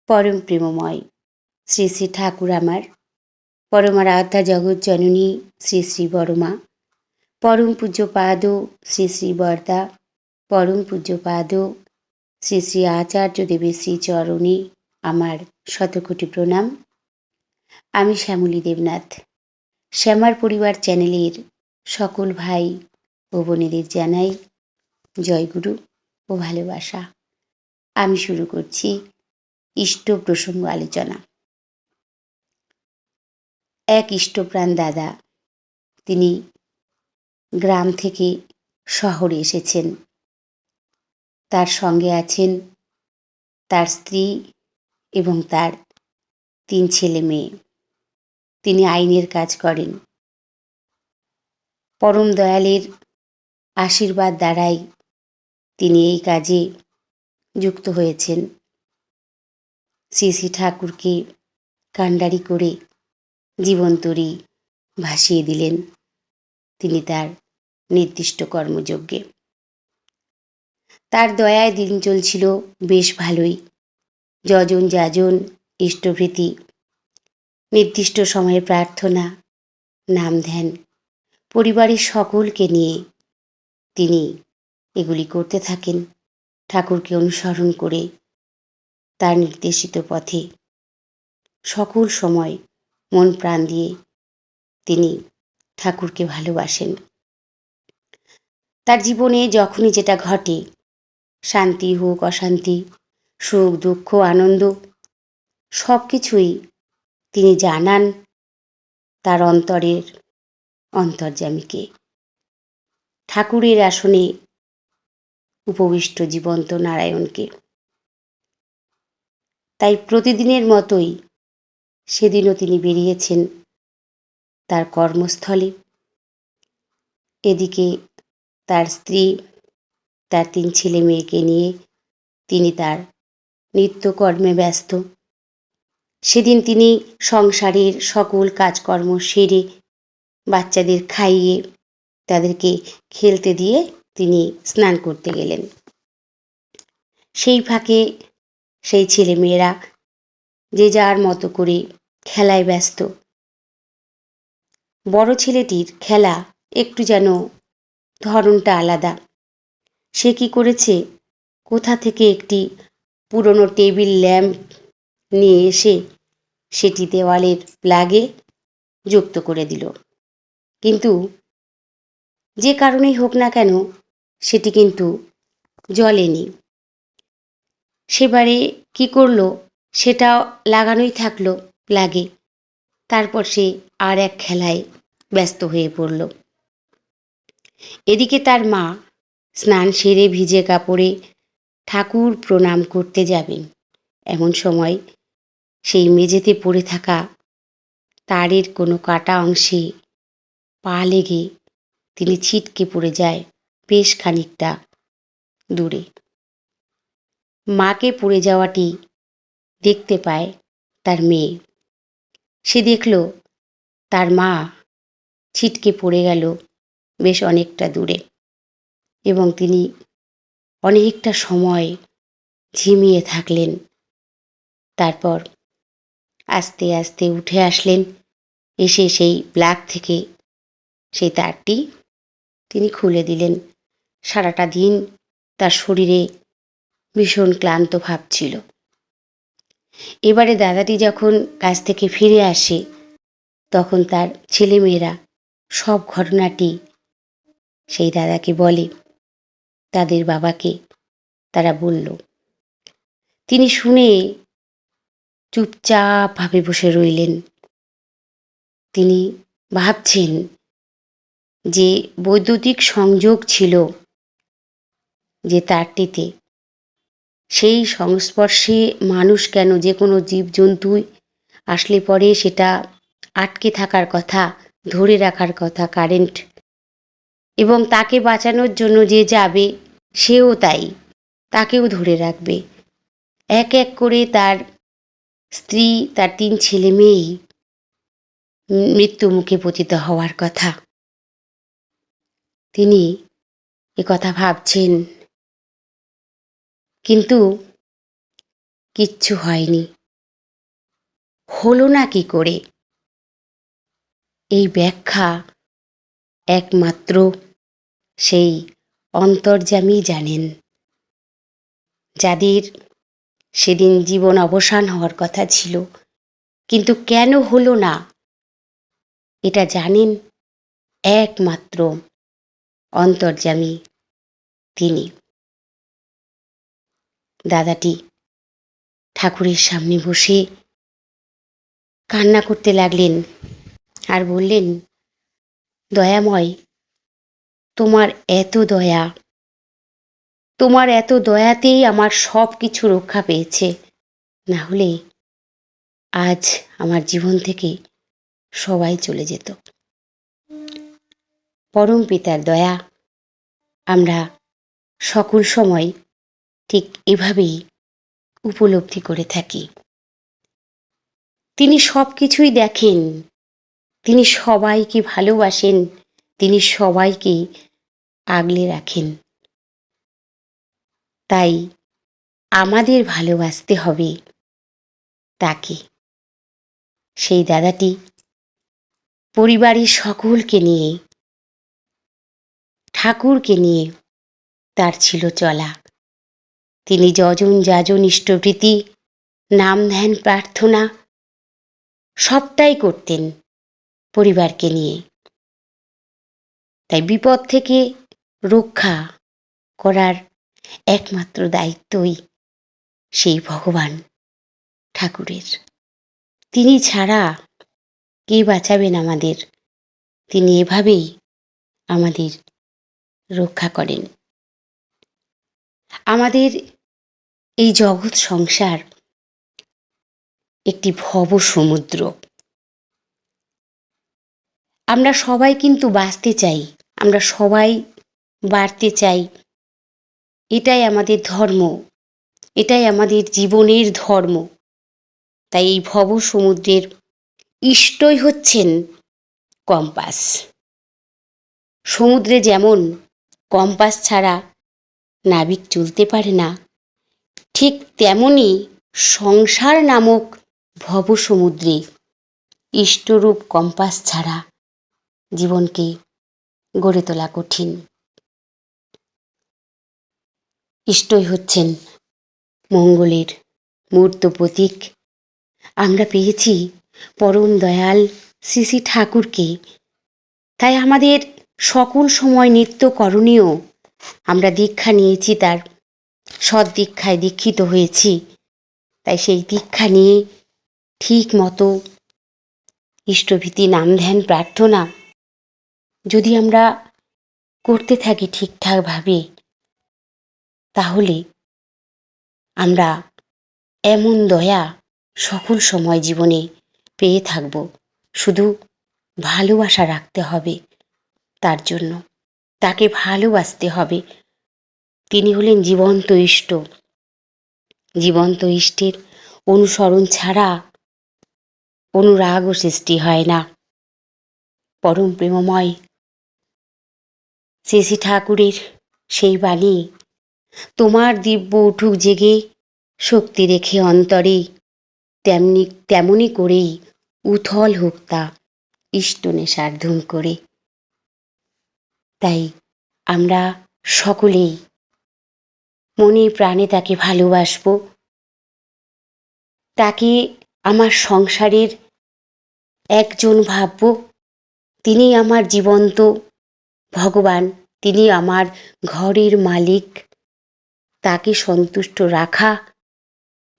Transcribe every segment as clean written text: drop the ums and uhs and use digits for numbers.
পরম প্রেমময় শ্রী শ্রী ঠাকুর আমার, পরমারাধ্যা জগৎ জননী শ্রী শ্রী বড়মা, পরম পূজ্যপাদ শ্রী শ্রী বরদা, পরম পূজ্যপাদ শ্রী শ্রী আচার্য দেবের শ্রী চরণে আমার শতকোটি প্রণাম। আমি শ্যামলী দেবনাথ। শ্যামার পরিবার চ্যানেলের সকল ভাই ও বোনেদের জানাই জয়গুরু ও ভালোবাসা। আমি শুরু করছি ইষ্ট প্রসঙ্গ আলোচনা। এক ইষ্টপ্রাণ দাদা, তিনি গ্রাম থেকে শহরে এসেছেন। তার সঙ্গে আছেন তার স্ত্রী এবং তার 3 ছেলে মেয়ে। তিনি আইনের কাজ করেন। পরম দয়ালের আশীর্বাদ দ্বারাই তিনি এই কাজে যুক্ত হয়েছেন। শ্রী শ্রী ঠাকুরকে কাণ্ডারি করে জীবনতরী ভাসিয়ে দিলেন তিনি তার নির্দিষ্ট কর্মযজ্ঞে। তার দয়ায় দিন চলছিল বেশ ভালোই। যজন যাজন ইষ্টভৃতি, নির্দিষ্ট সময়ে প্রার্থনা, নাম ধ্যান, পরিবারের সকলকে নিয়ে তিনি এগুলি করতে থাকেন। ঠাকুরকে অনুসরণ করে তার নির্দেশিত পথে সকল সময় মন প্রাণ দিয়ে তিনি ঠাকুরকে ভালোবাসেন। তার জীবনে যখনই যেটা ঘটে, শান্তি হোক অশান্তি, সুখ দুঃখ আনন্দ, সব কিছুই তিনি জানান তার অন্তরের অন্তর্যামীকে, ঠাকুরের আসনে উপবিষ্ট জীবন্ত নারায়ণকে। তাই প্রতিদিনের মতোই সেদিনও তিনি বেরিয়েছেন তার কর্মস্থলে। এদিকে তার স্ত্রী, তার 3 ছেলে মেয়েকে নিয়ে তিনি তার নিত্যকর্মে ব্যস্ত। সেদিন তিনি সংসারের সকল কাজকর্ম সেরে বাচ্চাদের খাইয়ে তাদেরকে খেলতে দিয়ে তিনি স্নান করতে গেলেন। সেই ফাঁকে সেই ছেলে মেয়েরা যে যার মতো করে খেলায় ব্যস্ত। বড় ছেলেটির খেলা একটু যেন ধরনটা আলাদা। সে কি করেছে, কোথা থেকে একটি পুরনো টেবিল ল্যাম্প নিয়ে এসে সেটি দেওয়ালের প্লাগে যুক্ত করে দিল। কিন্তু যে কারণেই হোক না কেন সেটি কিন্তু জ্বলেনি। সেবারে কি করলো, সেটা লাগানোই থাকলো প্লাগে। তারপর সে আর এক খেলায় ব্যস্ত হয়ে পড়ল। এদিকে তার মা স্নান সেরে ভিজে কাপড়ে ঠাকুর প্রণাম করতে যাবেন। এমন সময় সেই মেঝেতে পড়ে থাকা তারের কোনো কাটা অংশে পা লেগে তিনি ছিটকে পড়ে যায় বেশ খানিকটা দূরে। মাকে পড়ে যাওয়াটি দেখতে পায় তার মেয়ে। সে দেখল তার মা ছিটকে পড়ে গেল বেশ অনেকটা দূরে, এবং তিনি অনেকটা সময় ঝিমিয়ে থাকলেন। তারপর আস্তে আস্তে উঠে আসলেন, এসে সেই প্লাগ থেকে সেই তারটি তিনি খুলে দিলেন। সারাটা দিন তার শরীরে ভীষণ ক্লান্ত ভাব ছিল। এবারে দাদাটি যখন কাজ থেকে ফিরে আসে, তখন তার ছেলেমেয়েরা সব ঘটনাটি সেই দাদাকে বলে, তাদের বাবাকে তারা বলল। তিনি শুনে চুপচাপ ভাবে বসে রইলেন। তিনি ভাবছেন যে বৈদ্যুতিক সংযোগ ছিল যে তারটিতে, সেই সংস্পর্শে মানুষ কেন, যে কোনো জীবজন্তুই আসলে পরে সেটা আটকে থাকার কথা, ধরে রাখার কথা কারেন্ট, এবং তাকে বাঁচানোর জন্য যে যাবে সেও তাই, তাকেও ধরে রাখবে। এক এক করে তার স্ত্রী, তার 3 ছেলে মেয়েই মৃত্যু মুখে পতিত হওয়ার কথা। তিনি এ কথা ভাবছেন, কিন্তু কিচ্ছু হয়নি, হলো না কি করে? এই ব্যাখ্যা একমাত্র সেই অন্তর্যামী জানেন, যাদের সেদিন জীবন অবসান হওয়ার কথা ছিল, কিন্তু কেন হলো না এটা জানেন একমাত্র অন্তর্যামী তিনি। দাদাটি ঠাকুরের সামনে বসে কান্না করতে লাগলেন আর বললেন, দয়াময়, তোমার এত দয়া, তোমার এত দয়াতেই আমার সব কিছু রক্ষা পেয়েছে, না হলে আজ আমার জীবন থেকে সবাই চলে যেত। পরম পিতার দয়া আমরা সকল সময় ঠিক এভাবেই উপলব্ধি করে থাকি। তিনি সব কিছুই দেখেন, তিনি সবাইকে ভালোবাসেন, তিনি সবাইকে আগলে রাখেন। তাই আমাদের ভালোবাসতে হবে তাকে। সেই দাদাটি পরিবারের সকলকে নিয়ে, ঠাকুরকে নিয়ে তার ছিল চলা। তিনি যজন যাজন ইষ্টপ্রীতি, নাম ধ্যান প্রার্থনা সবটাই করতেন পরিবারকে নিয়ে। তাই বিপদ থেকে রক্ষা করার একমাত্র দায়িত্বই সেই ভগবান ঠাকুরের। তিনি ছাড়া কে বাঁচাবেন আমাদের? তিনি এভাবেই আমাদের রক্ষা করেন। আমাদের এই জগৎ সংসার একটি ভব সমুদ্র। আমরা সবাই কিন্তু বাঁচতে চাই, আমরা সবাই বাড়তে চাই, এটাই আমাদের ধর্ম, এটাই আমাদের জীবনের ধর্ম। তাই এই ভব সমুদ্রের ইষ্টই হচ্ছেন কম্পাস। সমুদ্রে যেমন কম্পাস ছাড়া নাবিক চলতে পারে না, ঠিক তেমনি সংসার নামক ভব সমুদ্রে ইষ্টরূপ কম্পাস ছাড়া জীবনকে গড়ে তোলা কঠিন। ইষ্টই হচ্ছেন মঙ্গলের মূর্ত প্রতীক। আমরা পেয়েছি পরম দয়াল শ্রী শ্রী ঠাকুরকে। তাই আমাদের সকল সময় নিত্য করণীয়, আমরা দীক্ষা নিয়েছি, তার সৎ দীক্ষায় দীক্ষিত হয়েছি। তাই সেই দীক্ষা নিয়ে ঠিক মতো ইষ্টভীতি, নাম ধ্যান প্রার্থনা যদি আমরা করতে থাকি ঠিকঠাকভাবে, তাহলে আমরা এমন দয়া সকল সময় জীবনে পেয়ে থাকব। শুধু ভালোবাসা রাখতে হবে তার জন্য, তাকে ভালোবাসতে হবে। তিনি হলেন জীবন্ত ইষ্ট। জীবন্ত ইষ্টের অনুসরণ ছাড়া অনুরাগও সৃষ্টি হয় না। পরম প্রেমময় শ্রী শ্রী ঠাকুরের সেই বাণী, তোমার দিব্য উঠুক জেগে শক্তি রেখে অন্তরে, তেমনি করেই উথল হোক তা ইষ্ট নেশার ধুম করে। তাই আমরা সকলেই মনে প্রাণে তাকে ভালোবাসব, তাকে আমার সংসারের একজন ভাবব। তিনি আমার জীবন্ত ভগবান, তিনি আমার ঘরের মালিক। তাকে সন্তুষ্ট রাখা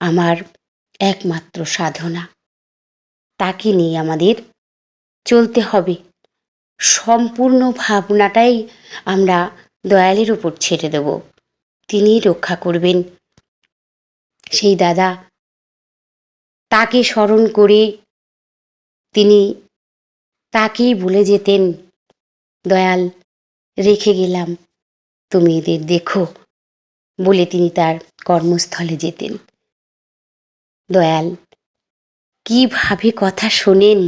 আমার একমাত্র সাধনা। তাকে নিয়ে আমাদের চলতে হবে। সম্পূর্ণ ভাবনাটাই আমরা দয়ালের উপর ছেড়ে দেব। তিনিই রক্ষা করবেন। সেই দাদা, তাকে স্মরণ করে তিনি তাকেই বলে যেতেন, দয়াল, রেখে গেলাম, তুমি এদের দেখো, বলে তিনি তার কর্মস্থলে যেতেন। দয়াল কিভাবে কথা শোনেন,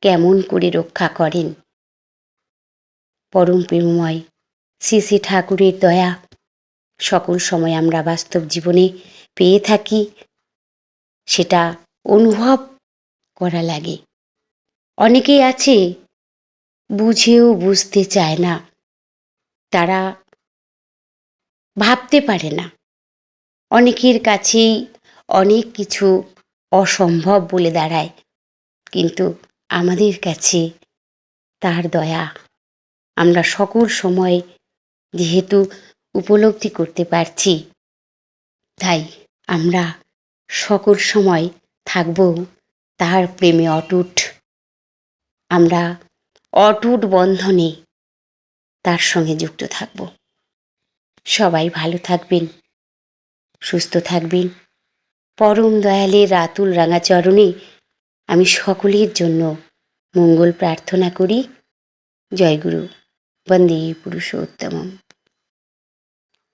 কেমন করে রক্ষা করেন। পরম প্রেমময় শ্রী শ্রী ঠাকুরের দয়া সকল সময় আমরা বাস্তব জীবনে পেয়ে থাকি। সেটা অনুভব করা লাগে। অনেকেই আছে বুঝেও বুঝতে চায় না, তারা ভাবতে পারে না। অনেকের কাছেই অনেক কিছু অসম্ভব বলে দাঁড়ায়, কিন্তু আমাদের কাছে তার দয়া আমরা সকল সময় যেহেতু উপলব্ধি করতে পারছি, তাই আমরা সকল সময় থাকব তার প্রেমে অটুট। আমরা অটুট বন্ধনে তার সঙ্গে যুক্ত থাকব। সবাই ভালো থাকবেন, সুস্থ থাকবেন। পরম দয়ালের রাতুল রাঙা চরণে আমি সকলের জন্য মঙ্গল প্রার্থনা করি। জয় গুরু। বন্দে পুরুষোত্তমম।